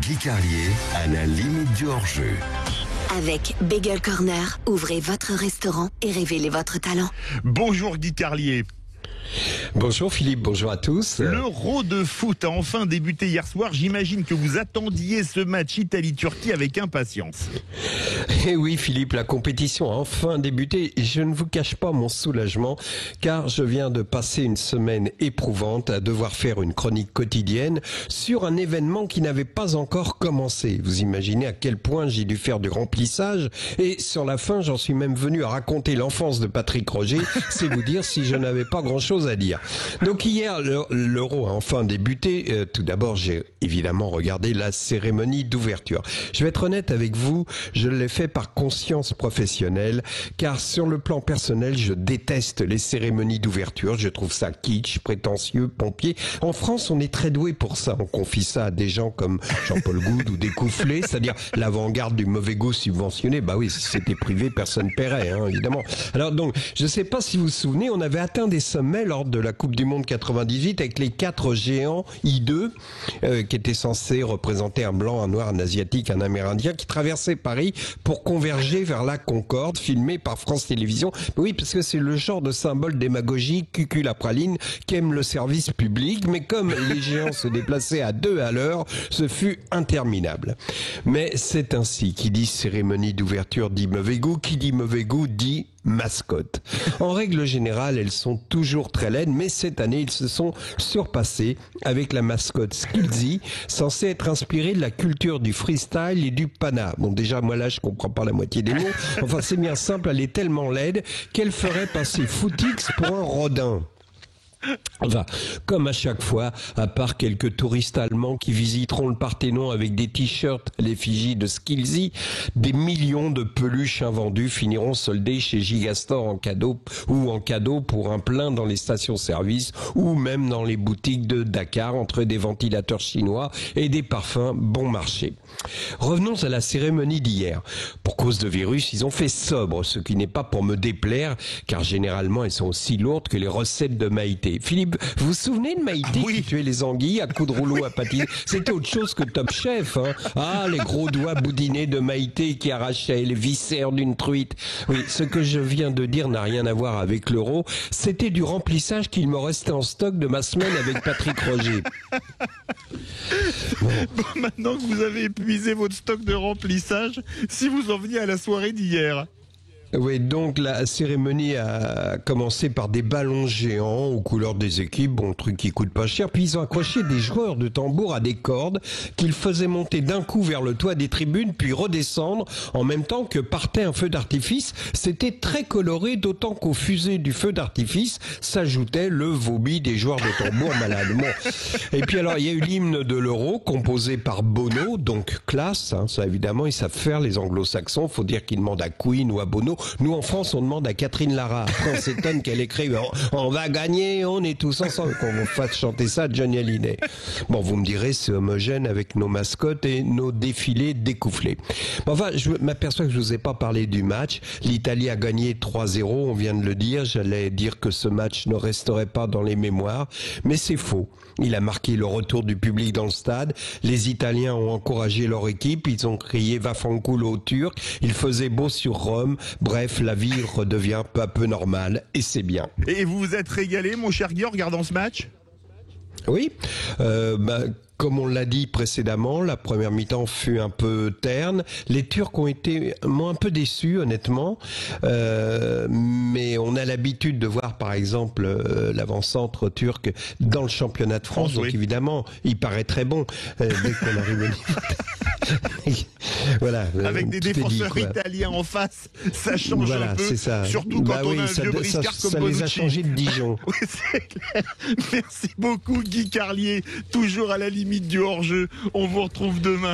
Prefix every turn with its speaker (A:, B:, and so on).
A: Guy Carlier à la limite du hors-jeu.
B: Avec Bagel Corner, ouvrez votre restaurant et révélez votre talent.
C: Bonjour Guy Carlier.
D: Bonjour Philippe, bonjour à tous.
C: L'Euro de foot a enfin débuté hier soir. J'imagine que vous attendiez ce match Italie-Turquie avec impatience.
D: Et oui Philippe, la compétition a enfin débuté et je ne vous cache pas mon soulagement car je viens de passer une semaine éprouvante à devoir faire une chronique quotidienne sur un événement qui n'avait pas encore commencé. Vous imaginez à quel point j'ai dû faire du remplissage et sur la fin j'en suis même venu à raconter l'enfance de Patrick Roger, c'est vous dire si je n'avais pas grand chose à dire. Donc hier l'Euro a enfin débuté. Tout d'abord j'ai évidemment regardé la cérémonie d'ouverture. Je vais être honnête avec vous, je l'ai fait par conscience professionnelle, car sur le plan personnel, je déteste les cérémonies d'ouverture. Je trouve ça kitsch, prétentieux, pompier. En France, on est très doué pour ça. On confie ça à des gens comme Jean-Paul Goude ou Découfflé, c'est-à-dire l'avant-garde du mauvais goût subventionné. Bah oui, si c'était privé, personne paierait, évidemment. Alors donc, je ne sais pas si vous vous souvenez, on avait atteint des sommets lors de la Coupe du Monde 98 avec les 4 géants I2 qui étaient censés représenter un blanc, un noir, un asiatique, un amérindien qui traversaient Paris pour converger vers la Concorde, filmé par France Télévisions. Oui, parce que c'est le genre de symbole démagogique, cucul la praline, qu'aime le service public. Mais comme les géants se déplaçaient à 2 à l'heure, ce fut interminable. Mais c'est ainsi. Qui dit cérémonie d'ouverture dit mauvais goût. Qui dit mauvais goût dit mascotte. En règle générale, elles sont toujours très laides, mais cette année, ils se sont surpassés avec la mascotte Skilzy, censée être inspirée de la culture du freestyle et du pana. Bon, déjà, moi là, je comprends pas la moitié des mots. Enfin, c'est bien simple, elle est tellement laide qu'elle ferait passer Footix pour un rodin. Enfin, comme à chaque fois, à part quelques touristes allemands qui visiteront le Parthénon avec des t-shirts à l'effigie de Skilzy, des millions de peluches invendus finiront soldés chez Gigastore en cadeau pour un plein dans les stations-service ou même dans les boutiques de Dakar entre des ventilateurs chinois et des parfums bon marché. Revenons à la cérémonie d'hier. Pour cause de virus, ils ont fait sobre, ce qui n'est pas pour me déplaire, car généralement elles sont aussi lourdes que les recettes de Maïté. Philippe, vous vous souvenez de Maïté qui tuait les anguilles à coups de rouleau à patiner? C'était autre chose que Top Chef, Ah, les gros doigts boudinés de Maïté qui arrachaient les viscères d'une truite. Oui, ce que je viens de dire n'a rien à voir avec l'Euro. C'était du remplissage qu'il me restait en stock de ma semaine avec Patrick Roger.
C: Bon, maintenant que vous avez épuisé votre stock de remplissage, si vous en veniez à la soirée d'hier.
D: Oui, donc la cérémonie a commencé par des ballons géants aux couleurs des équipes, bon, le truc qui coûte pas cher, puis ils ont accroché des joueurs de tambour à des cordes qu'ils faisaient monter d'un coup vers le toit des tribunes, puis redescendre en même temps que partait un feu d'artifice. C'était très coloré, d'autant qu'aux fusées du feu d'artifice s'ajoutait le vomi des joueurs de tambour malades. Bon. Et puis alors, il y a eu l'hymne de l'Euro, composé par Bono, donc classe, ça évidemment, ils savent faire les anglo-saxons, faut dire qu'ils demandent à Queen ou à Bono. Nous, en France, on demande à Catherine Lara. Après, on s'étonne qu'elle écrive « On va gagner, on est tous ensemble », qu'on vous fasse chanter ça à Johnny Hallyday. Bon, vous me direz, c'est homogène avec nos mascottes et nos défilés découflés. Bon, enfin, je m'aperçois que je vous ai pas parlé du match. L'Italie a gagné 3-0, on vient de le dire. J'allais dire que ce match ne resterait pas dans les mémoires, mais c'est faux. Il a marqué le retour du public dans le stade. Les Italiens ont encouragé leur équipe. Ils ont crié « Vaffanculo » aux Turcs. Il faisait beau sur Rome. Bref, la vie redevient peu à peu normale et c'est bien.
C: Et vous vous êtes régalé, mon cher Guy, en regardant ce match?
D: Oui, comme on l'a dit précédemment, la première mi-temps fut un peu terne. Les Turcs m'ont un peu déçu, honnêtement. Mais on a l'habitude de voir, par exemple, l'avant-centre turc dans le championnat de France. Donc évidemment, il paraît très bon dès qu'on arrive au niveau. Voilà,
C: avec des défenseurs italiens en face, ça change un peu.
D: Ça.
C: Surtout quand on a un vieux briscard comme Bonucci.
D: Ça les a changés de Dijon.
C: Oui, c'est clair. Merci beaucoup Guy Carlier, toujours à la limite du hors-jeu. On vous retrouve demain.